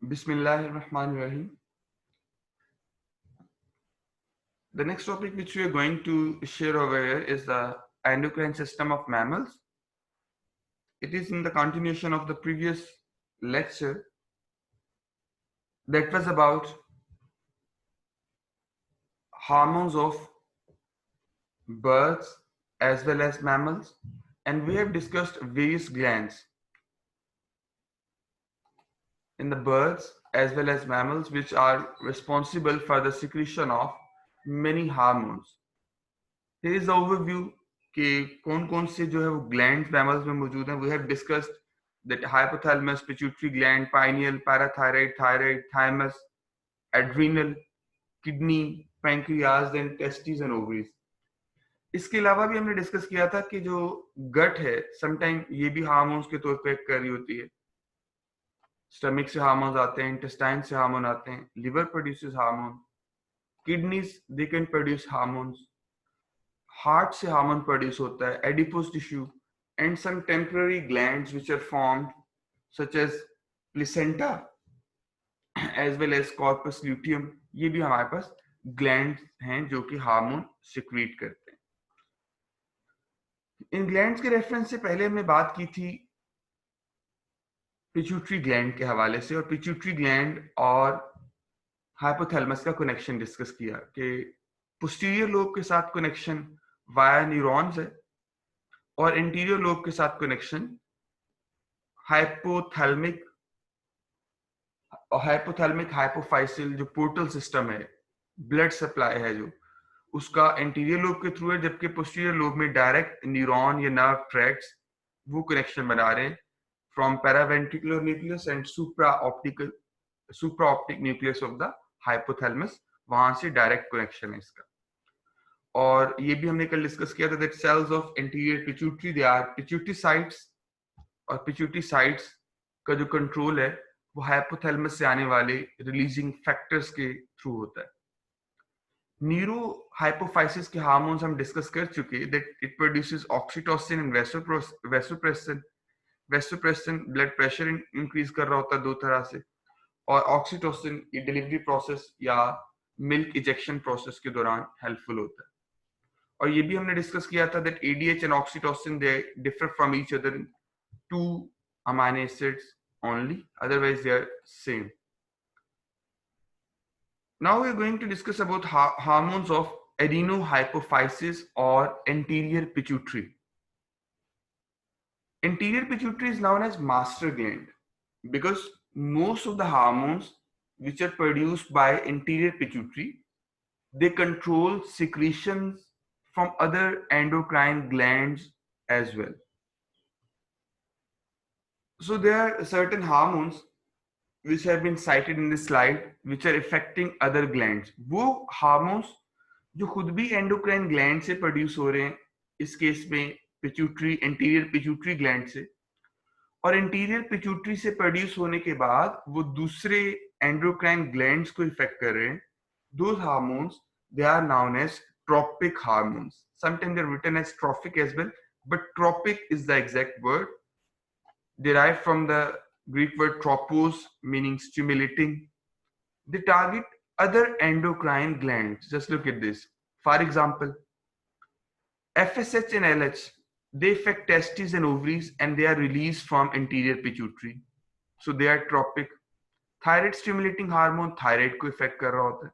Bismillahirrahmanirrahim. The next topic which we are going to share over here is the endocrine system of mammals. It is in the continuation of the previous lecture that was about hormones of birds as well as mammals, and we have discussed various glands in the birds as well as mammals which are responsible for the secretion of many hormones. Here is the overview कि कौन-कौन से जो है वो glands mammals में मौजूद हैं. We have discussed that hypothalamus, pituitary gland, pineal, parathyroid, thyroid, thymus, adrenal, kidney, pancreas, then testes and ovaries. इसके अलावा भी हमने डिस्कस किया था कि जो गट है समटाइम ये भी हार्मोन्स के तौर पे एक्ट कर रही होती है. स्टमक से हार्मोन्स आते हैं, इंटेस्टाइन से हार्मोन आते हैं, liver produces hormone, kidneys they can produce hormones, heart से हार्मोन प्रोड्यूस होता है, adipose tissue and some temporary glands which are formed such as placenta as well as corpus luteum. ये भी हमारे पास ग्लैंड्स हैं जो कि हार्मोन सिक्रीट करते हैं. इन ग्लैंड्स के रेफरेंस से पहले हमने बात की थी पिट्यूटरी ग्लैंड के हवाले से, और पिट्यूटरी ग्लैंड और हाइपोथैलेमस का कनेक्शन डिस्कस किया कि पोस्टीरियर लोब के साथ कनेक्शन वाया न्यूरॉन्स है और इंटीरियर लोब के साथ कनेक्शन हाइपोथैलेमिक हाइपोफाइसिल जो पोर्टल सिस्टम है, ब्लड सप्लाई है जो उसका इंटीरियर लोब के थ्रू है, जबकि पोस्टीरियर लोब में डायरेक्ट न्यूरॉन या नर्व ट्रैक्ट्स वो कनेक्शन बना रहे हैं from paraventricular nucleus and supra optic nucleus of the hypothalamus. वहां से डायरेक्ट कनेक्शन है इसका. और ये भी हमने कल डिस्कस किया था that cells of anterior pituitary they are pituitary sites, और पिट्यूटरी साइट्स का जो कंट्रोल है वो हाइपोथैलेमस से आने वाले रिलीजिंग फैक्टर्स के थ्रू होता है. न्यूरो हाइपोफाइसिस के हार्मोन्स हम डिस्कस कर चुके that it produces oxytocin and vasopressin. Vasopressin blood pressure increase कर रहा होता है दो तरह से, और ऑक्सीटोसिन ये डिलीवरी प्रोसेस या मिल्क इजेक्शन प्रोसेस के दौरान हेल्पफुल होता है. और ये भी हमने डिस्कस किया था that ADH and oxytocin they differ from each other in 2 amino acids only, otherwise they are same. Now we are going to discuss about hormones of adenohypophysis or anterior pituitary. Anterior pituitary is known as master gland because most of the hormones which are produced by anterior pituitary, they control secretions from other endocrine glands as well. So there are certain hormones which have been cited in this slide which are affecting other glands. वो hormones जो खुद भी endocrine gland से produce हो रहे हैं, इस case में pituitary anterior pituitary gland से, और anterior pituitary से produce होने के बाद वो दूसरे endocrine glands को affect कर रहे हैं. Those hormones they are known as tropic hormones. Sometimes they're written as trophic as well, but tropic is the exact word, derived from the Greek word tropos, meaning stimulating. They target other endocrine glands. Just look at this. For example, FSH and LH, they affect testes and ovaries and they are released from anterior pituitary. So they are tropic. Thyroid stimulating hormone, thyroid को affect कर रहा होता है.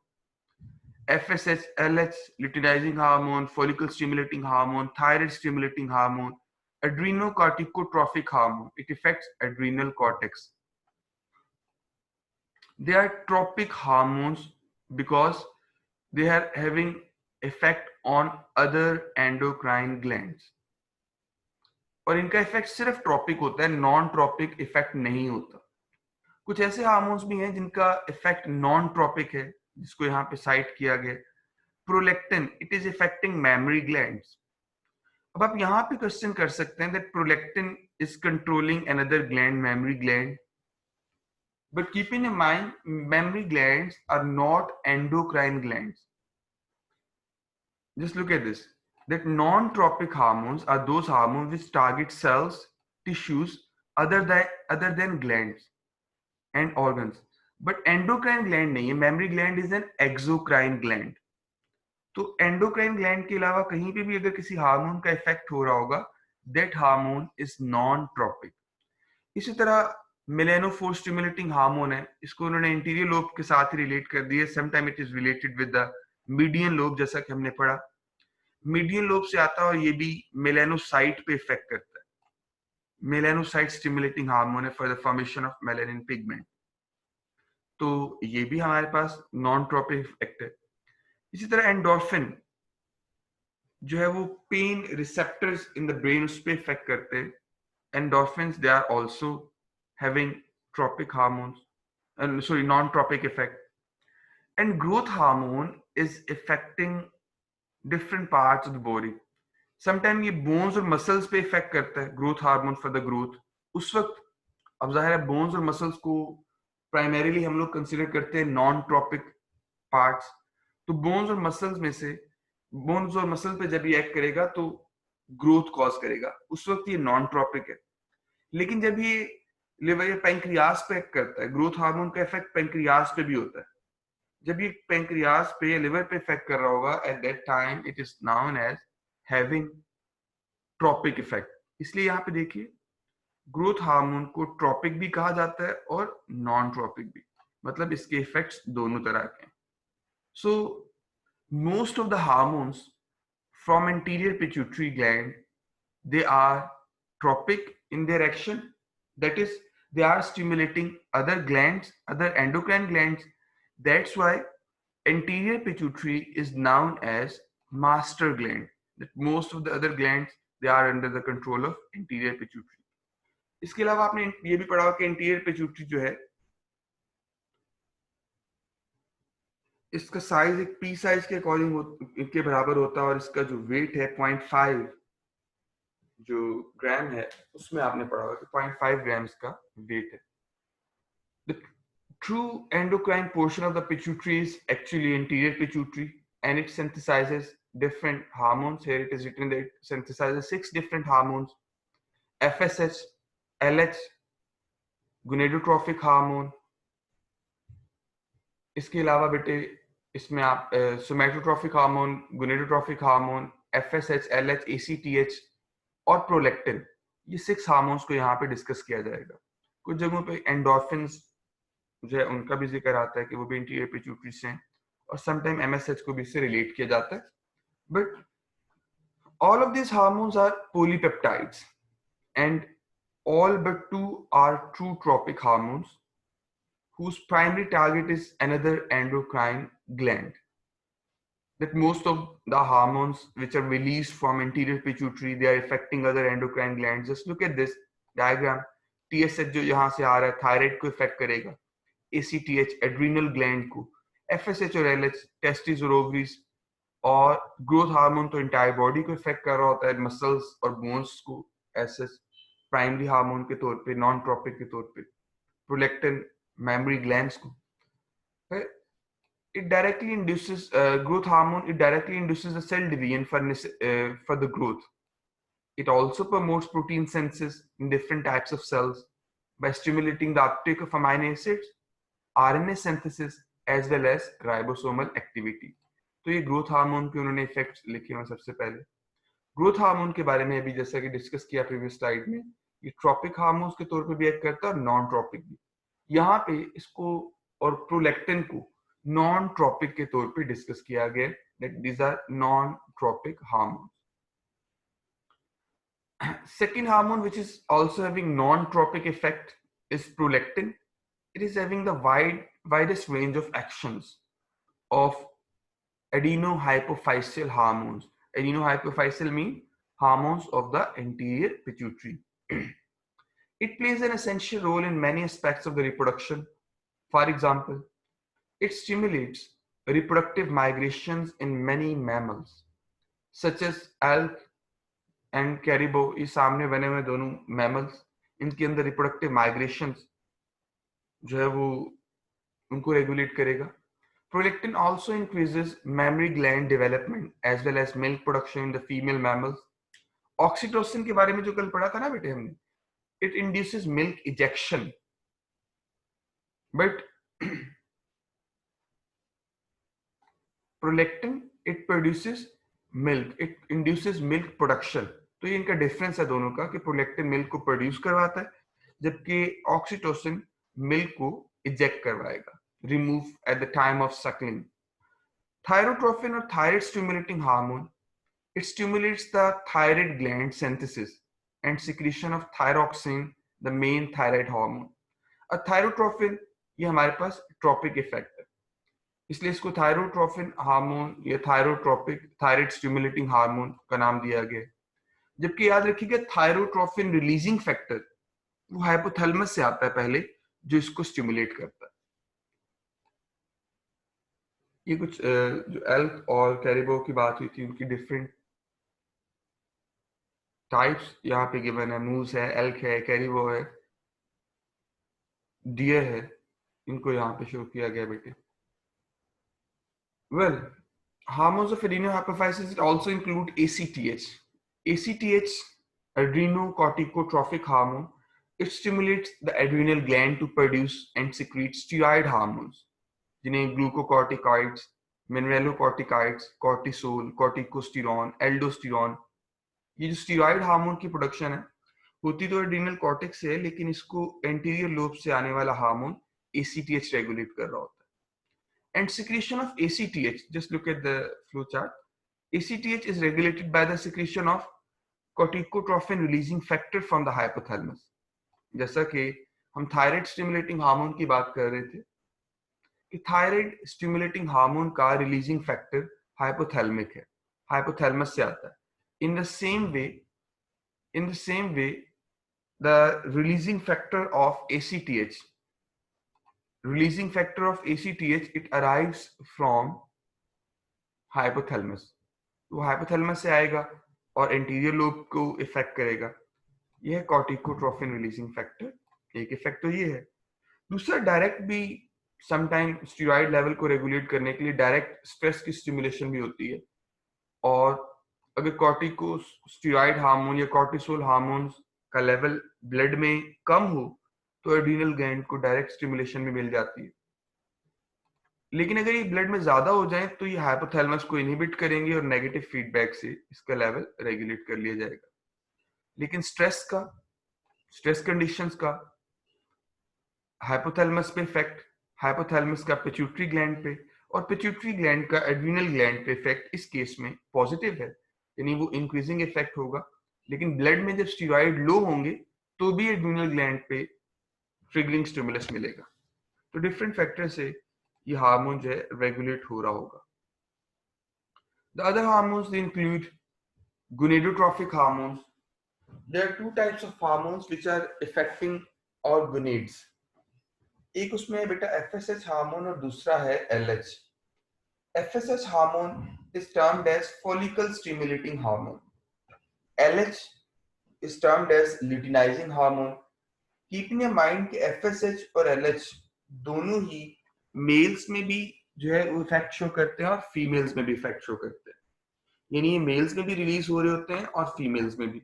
FSH, LH, luteinizing hormone, follicle stimulating hormone, thyroid stimulating hormone, adrenocorticotropic hormone, it affects adrenal cortex. They are tropic hormones because they are having effect on other endocrine glands. और इनका effect सिर्फ tropic होता है, non tropic effect नहीं होता. कुछ ऐसे hormones भी हैं जिनका इफेक्ट नॉन ट्रॉपिक है, जिसको यहाँ पे साइट किया गया. Prolactin, it is affecting memory glands. अब आप यहाँ पे क्वेश्चन कर सकते हैं that prolactin is controlling another gland, memory gland, but keeping in mind memory glands are not endocrine glands. Just look at this, that non-tropic hormones are those hormones which target cells, tissues other than glands and organs. But endocrine gland नहीं है. Mammary gland is an exocrine gland. तो endocrine gland के अलावा कहीं पे भी अगर किसी हार्मोन का इफेक्ट हो रहा होगा, that hormone is non tropic. इसी तरह मेलानोफोर स्टिमुलेटिंग हार्मोन है, इसको उन्होंने इंटीरियर लोब के साथ ही रिलेट कर दिया. Sometime it is related with the median lobe, जैसा कि हमने पढ़ा. मीडियन लोब से आता है और ये भी मेलानोसाइट पे इफेक्ट करता है. मेलानोसाइट स्टिमुलेटिंग हार्मोन है for the formation of melanin pigment. तो ये भी हमारे पास नॉन ट्रॉपिक इफेक्ट है. इसी तरह एंडोर्फिन जो है वो pain receptors in the brain उस पर इफेक्ट करते हैं. Endorphins they are also having tropic hormones, sorry, non-tropic effect. And growth hormone is affecting different parts of the body. Sometimes ये bones और muscles पे इफेक्ट करता है, growth hormone for the growth. उस वक्त अब जाहिर है bones और muscles को primarily हम लोग कंसिडर करते हैं नॉन ट्रॉपिक पार्ट्स. तो बोन्स और मसल्स में से बोन्स और मसल पे जब ये एक्ट करेगा तो ग्रोथ कॉज करेगा, उस वक्त ये नॉन ट्रॉपिक है. लेकिन जब ये लिवर या पैंक्रियास पे एक्ट करता है, ग्रोथ हार्मोन का इफेक्ट पैंक्रियास पे भी होता है. जब ये पैंक्रियास पे या लिवर पे इफेक्ट कर रहा होगा, at that time it is known as having tropic effect. इसलिए यहाँ पे देखिए ग्रोथ हार्मोन को ट्रॉपिक भी कहा जाता है और नॉन ट्रॉपिक भी, मतलब इसके इफेक्ट्स दोनों तरह के हैं. So most of the hormones from anterior pituitary gland, they are tropic in their action. That is, they are stimulating other glands, other endocrine glands. That's why anterior pituitary is known as master gland. That most of the other glands, they are under the control of anterior pituitary. इसके अलावा आपने ये भी पढ़ा कि anterior pituitary जो है इसका साइज एक पी साइज के अकॉर्डिंग के बराबर होता है और इसका जो वेट है 0.5 जो ग्राम है उसमें आपने पढ़ा होगा कि 0.5 ग्राम्स का वेट है. The true endocrine portion of the pituitary is actually anterior pituitary and it synthesizes different hormones. Here it is written that it synthesizes 6 different hormones: FSH, LH, gonadotrophic hormone. इसके अलावा बेटे इसमें आप somatotrophic hormone, gonadotrophic hormone, FSH, LH, ACTH और prolactin, ये 6 hormones को यहाँ पे डिस्कस किया जाएगा. कुछ जगहों पे एंडोर्फिन्स जो है उनका भी जिक्र आता है कि वो भी इंटीरियर पिट्यूटरी से हैं और समटाइम एमएसएच को भी इससे रिलेट किया जाता है. But all of this hormones are polypeptides and all but 2 are true tropic hormones whose primary target is another endocrine gland. That most of the hormones which are released from anterior pituitary, they are affecting other endocrine glands. Just look at this diagram. TSH जो यहाँ से आ रहा है thyroid को effect करेगा, ACTH adrenal gland को, FSH और LH testis और ओवरीज, और ग्रोथ हार्मोन तो इंटायर बॉडी को इफेक्ट कर रहा होता है, मसल्स और बोन्स को ऐसे प्राइमरी हार्मोन के तौर पे, नॉन ट्रॉपिक के तौर पे, प्रोलेक्टिन मेमोरी ग्लैंड्स को. It directly induces growth hormone. It directly induces the cell division for the growth. It also promotes protein synthesis in different types of cells by stimulating the uptake of amino acids, RNA synthesis, as well as ribosomal activity. तो ये growth hormone के उन्होंने effects लिखे हैं. सबसे पहले growth hormone के बारे में अभी जैसा कि डिस्कस किया प्रीवियस स्लाइड में, ये ट्रॉपिक हार्मोन्स के तौर पे भी एक्ट करता है और नॉन ट्रॉपिक भी. यहाँ पे इसको और प्रोलेक्टिन को नॉन ट्रॉपिक के तौर पे डिस्कस किया गया. That these are non tropic hormones. Second hormone which is also having non-tropic effect is prolactin. It is having the widest range of actions of adenohypophyseal hormones. Adenohypophyseal mean hormones of the anterior pituitary. It plays an essential role in many aspects of the reproduction. For example, it stimulates reproductive migrations in many mammals, such as elk and caribou. ये सामने बने हुए दोनों mammals, इनके अंदर reproductive migrations जो है वो उनको रेगुलेट करेगा. Prolactin also increases memory gland development as well as milk production in the female mammals. Oxytocin के बारे में जो कल पढ़ा था ना बेटे हमने, it induces milk ejection. But prolactin it produces milk, it induces milk production. तो ये इनका डिफरेंस है दोनों का कि प्रोलेक्टिन मिल्क को प्रोड्यूस करवाता है जबकि ऑक्सीटोसिन मिल्क को इजेक्ट करवाएगा, remove at the time of suckling. Thyrotrophin और thyroid stimulating hormone, it stimulates the thyroid gland synthesis and secretion of thyroxine, the main thyroid hormone. और थायरोट्रोफिन ये हमारे पास ट्रॉपिक इफेक्ट है, इसलिए इसको थायरोट्रोफिन हार्मोन या थायरोट्रोपिक थायराइड स्टिमुलेटिंग हार्मोन का नाम दिया गया। जबकि याद रखिएगा थायरोट्रोफिन रिलीजिंग फैक्टर वो हाइपोथैलेमस से आता है पहले, जो इसको स्टिमुलेट करता है। ये कुछ जो एल्क और कैरिबो की बात हुई थी, उनकी डिफरेंट टाइप्स यहाँ पे गिवन है। मूस है, एल्क है, कैरिबो है, डियर है, इनको यहाँ पे शो किया गया बेटे। Well, hormones of adenohypophysis also include ACTH. ACTH, adrenocorticotropic hormone, it stimulates the adrenal gland to produce and secrete steroid hormones, जिन्हें glucocorticoids, mineralocorticoids, cortisol, corticosterone, aldosterone। ये जो स्टीरॉइड हार्मोन की प्रोडक्शन है होती तो एड्रीनल कॉर्टेक्स से है, लेकिन इसको एंटीरियर लोब से आने वाला हार्मोन ACTH रेगुलेट कर रहा होता है। And secretion of ACTH, just look at the flow chart, ACTH is regulated by the secretion of corticotrophin releasing factor from the hypothalamus। जैसा कि हम थायराइड स्टिमुलेटिंग हार्मोन की बात कर रहे थे कि थायराइड स्टिमुलेटिंग हार्मोन का रिलीजिंग फैक्टर हाइपोथैलेमिक है, हाइपोथैलेमस से आता है। In the same way, the releasing factor of ACTH, it arrives from hypothalamus। वो हाइपोथैलेमस से आएगा और एंटीरियर लोब को इफेक्ट करेगा। यह है कॉर्टिकोट्रोफिन रिलीजिंग फैक्टर, एक इफेक्ट तो ये है। दूसरा, डायरेक्ट भी समटाइम स्टीरॉइड लेवल को रेगुलेट करने के लिए डायरेक्ट स्ट्रेस की स्टिमुलेशन भी होती है, और अगर कॉर्टिकोस्टेरॉइड हार्मोन या कॉर्टिसोल हार्मोन्स का लेवल ब्लड में कम हो तो एड्रीनल ग्लैंड को डायरेक्ट स्टिमुलेशन भी मिल जाती है। लेकिन अगर ये ब्लड में ज्यादा हो जाए तो ये हाइपोथैलेमस को इनहिबिट करेंगे और नेगेटिव फीडबैक से इसका लेवल रेगुलेट कर लिया जाएगा। लेकिन स्ट्रेस कंडीशंस का हाइपोथैलेमस पे इफेक्ट, हाइपोथैलेमस का पिट्यूटरी ग्लैंड पे और पिट्यूटरी ग्लैंड का एड्रीनल ग्लैंड पे इफेक्ट इस केस में पॉजिटिव है, यानी वो इंक्रीजिंग इफेक्ट होगा। लेकिन ब्लड में जब स्टीरॉइड लो होंगे तो भी एड्रीनल ग्लैंड पे ट्रिगरिंग स्टिमुलस मिलेगा। तो डिफरेंट फैक्टर से ये हार्मोन जो है रेगुलेट हो रहा होगा। The other hormones they include gonadotropic hormones. There are two types of hormones which are affecting our gonads. एक उसमें है बेटा FSH हार्मोन और दूसरा है LH। FSH hormone is termed as follicle stimulating hormone. LH is termed as luteinizing hormone. Keeping in mind कि FSH और LH दोनों ही मेल्स में भी जो है वो इफेक्ट शो करते हैं और फीमेल्स में भी इफेक्ट शो करते हैं, यानी ये मेल्स में भी रिलीज हो रहे होते हैं और फीमेल्स में भी।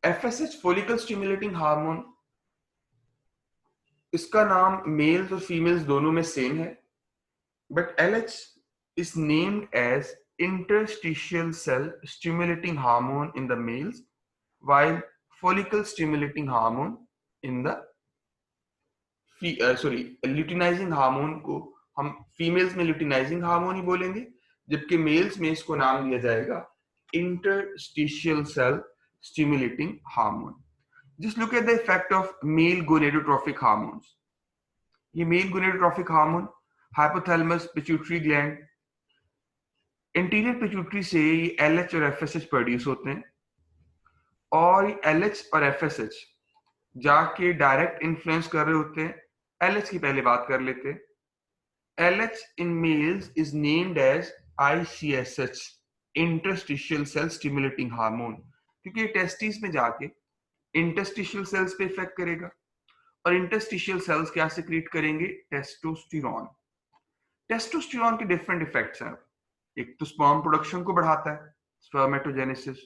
FSH follicle stimulating hormone, इसका नाम मेल्स और फीमेल्स दोनों में सेम है, but LH is named as interstitial cell stimulating hormone in the males, while follicle stimulating hormone in the luteinizing hormone को हम फीमेल्स में luteinizing हार्मोन ही बोलेंगे, जबकि मेल्स में इसको नाम दिया जाएगा interstitial cell stimulating hormone। Just look at the effect of male gonadotropic hormones। ये male gonadotropic hormone hypothalamus pituitary gland, interior pituitary से ये LH और FSH प्रोड्यूस होते हैं, और LH और FSH जाके डायरेक्ट इन्फ्लुएंस कर रहे होते हैं। LH की पहले बात कर लेते हैं। LH in males is named as ICSH, interstitial cell stimulating hormone, क्योंकि ये टेस्टिस में जाके इंटरस्टिशियल सेल्स पे इफेक्ट करेगा, और इंटरस्टिशियल सेल्स क्या सिक्रीट करेंगे? टेस्टोस्टेरोन। टेस्टोस्टेरोन के डिफरेंट इफेक्ट्स हैं। एक तो स्पर्म प्रोडक्शन को बढ़ाता है, स्पर्मेटोजेनेसिस।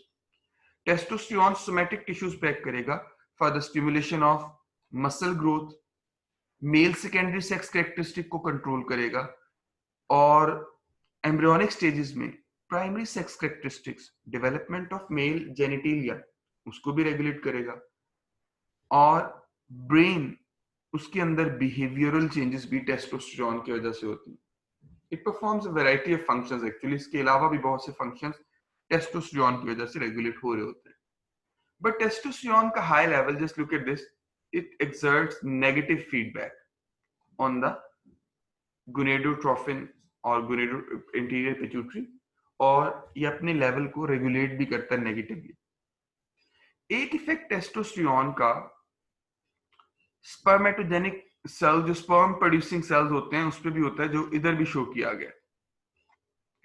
टेस्टोस्टेरोन सोमैटिक टिश्यूज पे एक्ट करेगा for the stimulation of muscle growth, male secondary sex characteristic को कंट्रोल करेगा, और एम्ब्रियोनिक स्टेजेस में primary sex characteristics, development of male genitalia, उसको भी रेगुलेट करेगा, और ब्रेन, उसके अंदर बिहेवियरल चेंजेस भी टेस्टोस्टेरोन की वजह से होती है. It performs a variety of functions. Actually इसके अलावा भी बहुत से फंक्शंस टेस्टोस्टेरोन की वजह से रेगुलेट हो रहे होते हैं. बट टेस्टोस्टेरोन का high level, just look at this, it exerts negative feedback on the gonadotrophin और गोनेडो इंटीरियर पिट्यूटरी, और ये अपने लेवल को रेगुलेट भी करता है नेगेटिवली. एक इफेक्ट टेस्टोस्टेरोन का स्पर्मेटोजेनिक सेल, जो स्पर्म प्रोड्यूसिंग सेल्स होते हैं, उस पर भी होता है, जो इधर भी शो किया गया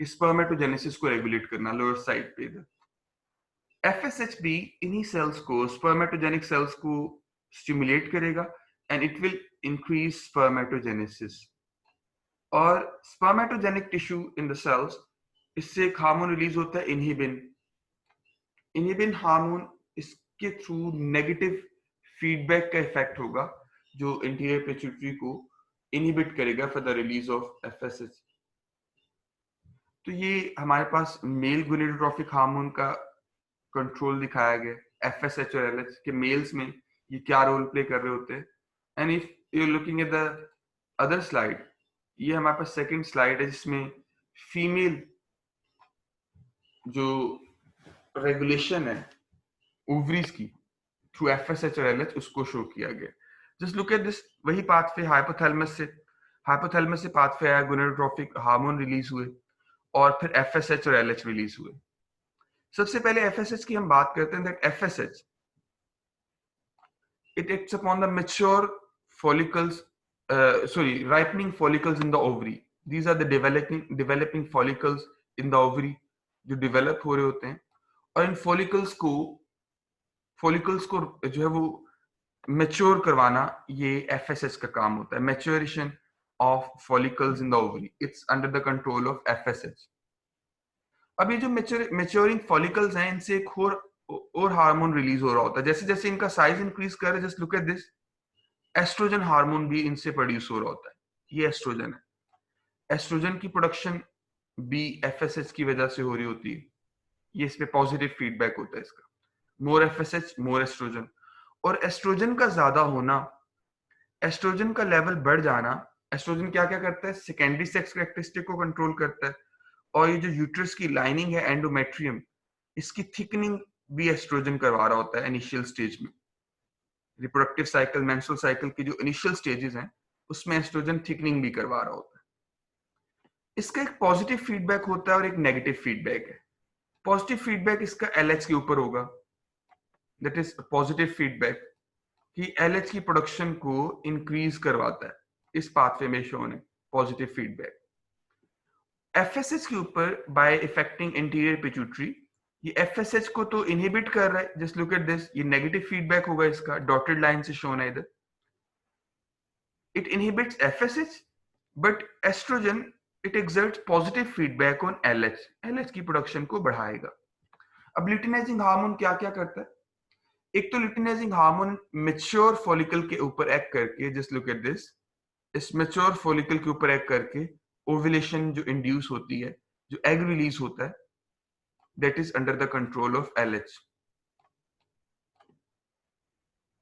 कि स्पर्मेटोजेनेसिस को रेगुलेट करना लोअर साइड पे इधर. एफएसएच भी इन्हीं सेल्स को, स्पर्मेटोजेनिक सेल्स को स्टिमुलेट करेगा and it will increase spermatogenesis. और स्पर्मेटोजेनिक टिश्यू इन द सेल्स, इससे एक हार्मोन रिलीज होता है, इनहिबिन. इनहिबिन हार्मोन, इसके थ्रू नेगेटिव फीडबैक का इफेक्ट होगा जो इंटीरियर पिट्यूटरी को इनहिबिट करेगा for the release of FSH. तो ये हमारे पास मेल गोनेडोट्रोफिक हार्मोन का कंट्रोल दिखाया गया, एफएसएच और एलएच के मेल्स में ये क्या रोल प्ले कर रहे होते हैं. And if you looking at the other slide, ये हमारे पास सेकंड स्लाइड है जिसमें फीमेल जो रेगुलेशन है ओवरीज की थ्रू एफएसएच और एलएच, उसको शो किया गया. जस्ट लुक एट दिस, वही पाथवे हाइपोथैलेमस से पाथवे आया, गोनेडोट्रोफिक हार्मोन रिलीज हुए और फिर एफएसएच और एलएच रिलीज हुए. सबसे पहले एफएसएच की हम बात करते हैं. That FSH, it acts upon the mature follicles, ripening follicles in the ovary. These are the developing follicles in the ovary जो develop हो रहे होते हैं, और इन follicles को जो है वो mature करवाना, ये FSH का काम होता है. Maturation of follicles in the ovary, it's under the control of FSH. अब ये जो maturing follicles हैं, इनसे एक और हार्मोन रिलीज हो रहा होता है. जैसे जैसे इनका साइज इंक्रीज कर रहा है, just look at this, estrogen hormone भी इनसे प्रोड्यूस हो रहा होता है. ये एस्ट्रोजन है. एस्ट्रोजन की प्रोडक्शन भी एफएसएच की वजह से हो रही होती है. ये इस पे पॉजिटिव फीडबैक होता है इसका. मोर एफएसएच, मोर एस्ट्रोजन. और एस्ट्रोजन का ज्यादा होना, एस्ट्रोजन का लेवल बढ़ जाना, एस्ट्रोजन क्या क्या करता है, सेकेंडरी सेक्स कैरेक्टरिस्टिक को कंट्रोल करता है. और ये जो यूट्रस की लाइनिंग है, एंडोमेट्रियम, इसकी थिकनिंग भी एस्ट्रोजन करवा रहा होता है इनिशियल स्टेज में. रिप्रोडक्टिव साइकिल, मेंस्ट्रुअल साइकिल की जो इनिशियल स्टेजेस हैं, उसमें एस्ट्रोजन थिकनिंग भी करवा रहा होता है. इसका एक पॉजिटिव फीडबैक होता है और एक नेगेटिव फीडबैक है. पॉजिटिव फीडबैक इसका एलएच के ऊपर होगा. दैट इज पॉजिटिव फीडबैक कि एलएच की प्रोडक्शन को इंक्रीज करवाता है. इस पाथवे में शोन है पॉजिटिव फीडबैक. एफएसएच के ऊपर बाय इफेक्टिंग इंटीरियर पिट्यूटरी, ये एफएसएच को तो इनहिबिट कर रहा है. जस्ट लुक एट दिस, ये नेगेटिव फीडबैक होगा इसका, डॉटेड लाइन से शोन है इधर. It inhibits FSH, but estrogen, it exerts positive feedback on LH. LH की प्रोडक्शन को बढ़ाएगा. अब ल्यूटिनाइजिंग हार्मोन क्या क्या करता है. एक तो ल्यूटिनाइजिंग हार्मोन मेच्योर फॉलिकल के ऊपर एक्ट करके, जस्ट लुक एट दिस, इस मेच्योर फॉलिकल के ऊपर एक्ट करके ओव्यूलेशन जो इंड्यूस होती है, जो एग रिलीज होता है, that is under the control of LH.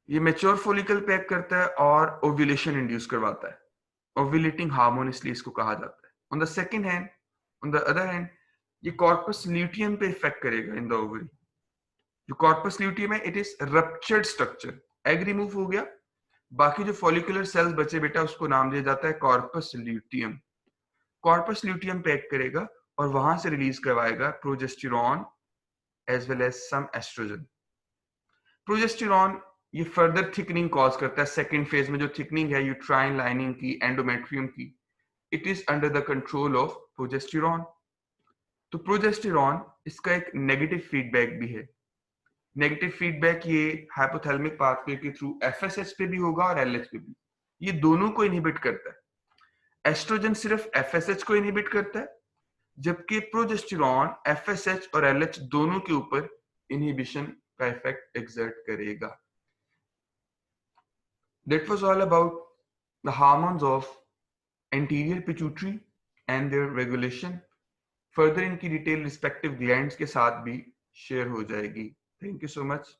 ये मेच्योर फॉलिकल पे एक्ट करता है और ओव्यूलेशन इंड्यूस करवाता है. ओव्यूलेटिंग हार्मोन इसलिए इसको कहा जाता है. On the second hand, on the other hand, ये कॉर्पस ल्यूटियम पे इफेक्ट करेगा इन द ओवरी. जो कॉर्पस ल्यूटियम है, it is ruptured structure. Egg remove हो गया, बाकी जो फॉलिकुलर सेल्स बचे बेटा, उसको नाम दिया जाता है कॉर्पस ल्यूटियम. कॉर्पस ल्यूटियम पे एक्ट करेगा और वहां से रिलीज करवाएगा प्रोजेस्टेरॉन एज वेल एज सम एस्ट्रोजन. प्रोजेस्टेरॉन ये फर्दर थिकनिंग कॉज करता है. सेकेंड फेज में जो थिकनिंग है यूट्राइन लाइनिंग की, एंडोमेट्रियम की, it is under the control of progesterone. तो प्रोजेस्टेरॉन, इसका एक नेगेटिव फीडबैक भी है. नेगेटिव फीडबैक ये हाइपोथैलेमिक पाथवे के थ्रू एफएसएच पे भी होगा और एलएच पे भी. ये दोनों को इनहिबिट करता है. एस्ट्रोजन सिर्फ एफएसएच को इनहिबिट करता है, जबकि प्रोजेस्टेरॉन एफएसएच और एलएच दोनों के ऊपर इनहिबिशन का इफेक्ट एक्सर्ट करेगा. That was all about the hormones of anterior pituitary and their regulation. Further इनकी डिटेल रिस्पेक्टिव ग्लैंड्स के साथ भी शेयर हो जाएगी। Thank you so much.